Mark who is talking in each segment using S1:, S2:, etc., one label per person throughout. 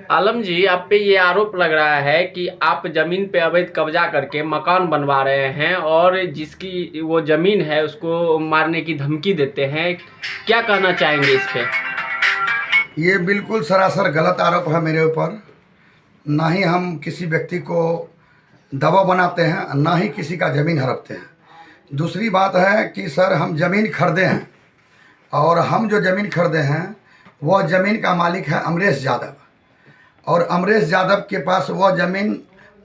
S1: आलम जी, आप पे ये आरोप लग रहा है कि आप जमीन पे अवैध कब्जा करके मकान बनवा रहे हैं और जिसकी वो जमीन है उसको मारने की धमकी देते हैं। क्या कहना चाहेंगे इस पे?
S2: ये बिल्कुल सरासर गलत आरोप है मेरे ऊपर। ना ही हम किसी व्यक्ति को दबाव बनाते हैं, ना ही किसी का ज़मीन हड़पते हैं। दूसरी बात है कि सर, हम ज़मीन खरीदे हैं और हम जो ज़मीन खरीदे हैं वह ज़मीन का मालिक है अमरेश यादव। और अमरेश यादव के पास वह ज़मीन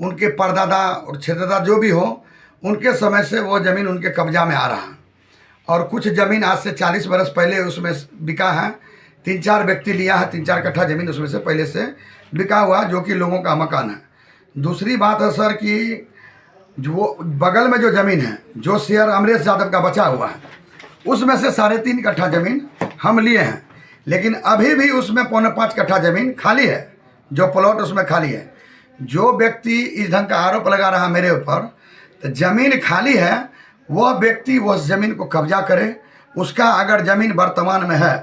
S2: उनके परदादा और छेदादा जो भी हो, उनके समय से वो ज़मीन उनके कब्जा में आ रहा है। और कुछ ज़मीन आज से 40 बरस पहले उसमें बिका है। 3-4 व्यक्ति लिया है, 3-4 कट्ठा ज़मीन उसमें से पहले से बिका हुआ, जो कि लोगों का मकान है। दूसरी बात है सर कि जो बगल में जो ज़मीन है, जो शेयर अमरेश यादव का बचा हुआ है, उसमें से 3.5 कट्ठा ज़मीन हम लिए हैं। लेकिन अभी भी उसमें 4.25 कट्ठा ज़मीन खाली है, जो प्लॉट उसमें खाली है। जो व्यक्ति इस ढंग का आरोप लगा रहा है मेरे ऊपर, तो ज़मीन खाली है, वह व्यक्ति उस ज़मीन को कब्जा करे। उसका अगर ज़मीन वर्तमान में है,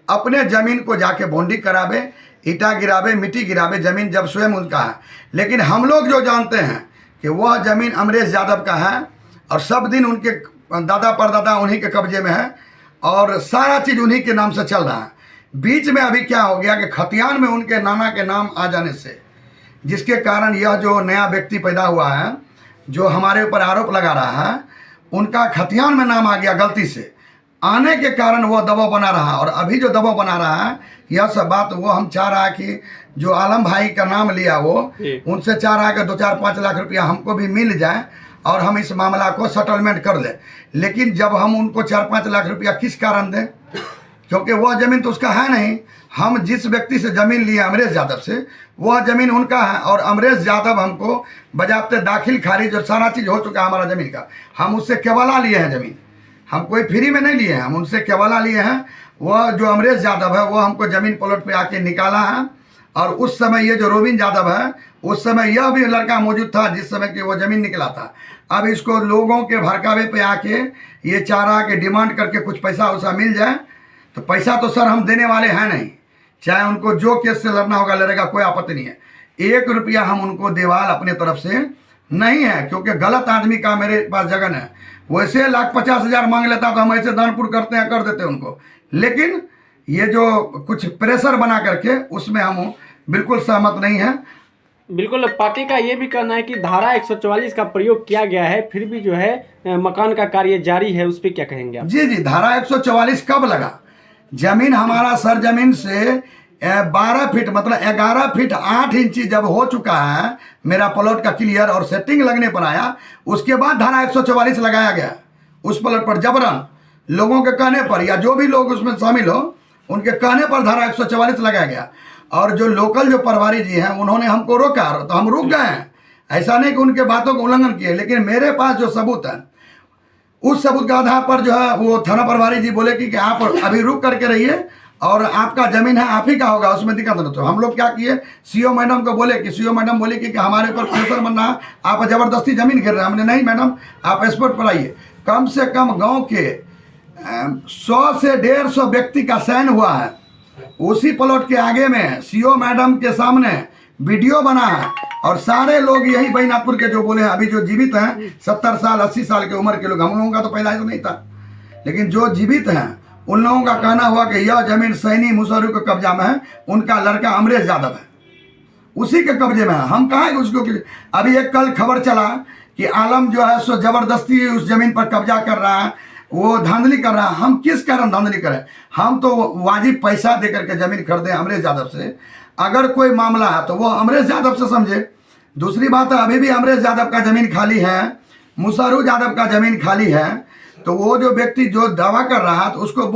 S2: अपने ज़मीन को जाके बॉन्डी करावे, ईटा गिरावे, मिट्टी गिरावे, ज़मीन जब स्वयं उनका है। लेकिन हम लोग जो जानते हैं कि वह ज़मीन अमरेश यादव का है और सब दिन उनके दादा परदादा उन्हीं के कब्जे में है और सारा चीज़ उन्हीं के नाम से चल रहा है। बीच में अभी क्या हो गया कि खतियान में उनके नाना के नाम आ जाने से, जिसके कारण यह जो नया व्यक्ति पैदा हुआ है, जो हमारे ऊपर आरोप लगा रहा है, उनका खतियान में नाम आ गया गलती से आने के कारण वह दबाव बना रहा है। और अभी जो दबाव बना रहा है, यह सब बात वो हम चाह रहा है कि जो आलम भाई का नाम लिया वो उनसे चाह रहा है कि 2-4-5 लाख रुपया हमको भी मिल जाए और हम इस मामला को सेटलमेंट कर लें। लेकिन जब हम उनको 4-5 लाख रुपया किस कारण दें, क्योंकि वह ज़मीन तो उसका है नहीं। हम जिस व्यक्ति से ज़मीन लिए अमरेश यादव से, वह ज़मीन उनका है और अमरेश यादव हमको बजाते दाखिल खारिज और सारा चीज़ हो चुका है हमारा ज़मीन का। हम उससे केवला लिए हैं ज़मीन, हम कोई फ्री में नहीं लिए हैं, हम उनसे केवला लिए हैं। वह जो अमरेश यादव है वो हमको ज़मीन प्लॉट पे आके निकाला है। और उस समय ये जो रोबिन यादव है, उस समय यह भी लड़का मौजूद था जिस समय कि वो ज़मीन निकला था। अब इसको लोगों के भड़कावे पे आके ये चाह रहा कि डिमांड करके कुछ पैसा वैसा मिल जाए। तो पैसा तो सर हम देने वाले हैं नहीं, चाहे उनको जो केस से लड़ना होगा लड़ेगा, कोई आपत्ति नहीं है। 1 रुपया हम उनको देवाल अपने तरफ से नहीं है, क्योंकि गलत आदमी का मेरे पास जगन है। वैसे 1,50,000 मांग लेता तो हम ऐसे दानपुर करते हैं, कर देते उनको। लेकिन ये जो कुछ प्रेशर बना करके, उसमें हम बिल्कुल सहमत नहीं हैं।
S1: बिल्कुल, पार्टी का ये भी कहना है कि धारा 144 का प्रयोग किया गया है, फिर भी जो है मकान का कार्य जारी है। उस पर क्या कहेंगे आप?
S2: जी, धारा 144 कब लगा? जमीन हमारा सर जमीन से 12 फीट मतलब 11 फीट 8 इंची जब हो चुका है मेरा प्लॉट का क्लियर और सेटिंग लगने पर आया, उसके बाद धारा 144 लगाया गया उस प्लॉट पर। जबरन लोगों के कहने पर या जो भी लोग उसमें शामिल हो उनके कहने पर धारा 144 लगाया गया। और जो लोकल जो पटवारी जी हैं उन्होंने हमको रोका, तो हम रुक गए हैं। ऐसा नहीं कि उनके बातों का उल्लंघन किए, लेकिन मेरे पास जो सबूत है, उस सबूत के आधार पर जो है वो थाना प्रभारी जी बोले कि आप अभी रुक करके रहिए और आपका ज़मीन है, आप ही का होगा, उसमें दिक्कत नहीं। तो हम लोग क्या किए, सीओ मैडम को बोले कि सीओ मैडम बोले कि हमारे ऊपर प्रेशर बन रहा है, आप ज़बरदस्ती ज़मीन घेर रहे हैं। हमने नहीं मैडम, आप स्पॉट पर आइए। कम से कम गांव के 100 से 150 व्यक्ति का साइन हुआ है। उसी प्लॉट के आगे में सीओ मैडम के सामने वीडियो बना है और सारे लोग यही बैनाथपुर के जो बोले हैं, अभी जो जीवित हैं 70 साल 80 साल की उम्र के लोग, हम लोगों का तो पहला ही तो नहीं था, लेकिन जो जीवित हैं उन लोगों का कहना हुआ कि यह जमीन सैनी मुशर्रफ के कब्जा में है, उनका लड़का अमरेश यादव है, उसी के कब्जे में है। हम कहाँ है उसको? अभी एक कल खबर चला कि आलम जो है सो जबरदस्ती उस जमीन पर कब्जा कर रहा है, वो धांधली कर रहा है। हम किस कारण धांधली करें? हम तो वाजिब पैसा दे करके जमीन खरीदे अमरेश यादव से। अगर कोई मामला है तो वो अमरेश यादव से समझे। दूसरी बात है, अभी भी अमरेश यादव का ज़मीन खाली है, मुशर्रफ यादव का ज़मीन खाली है। तो वो जो व्यक्ति जो दावा कर रहा है तो उसको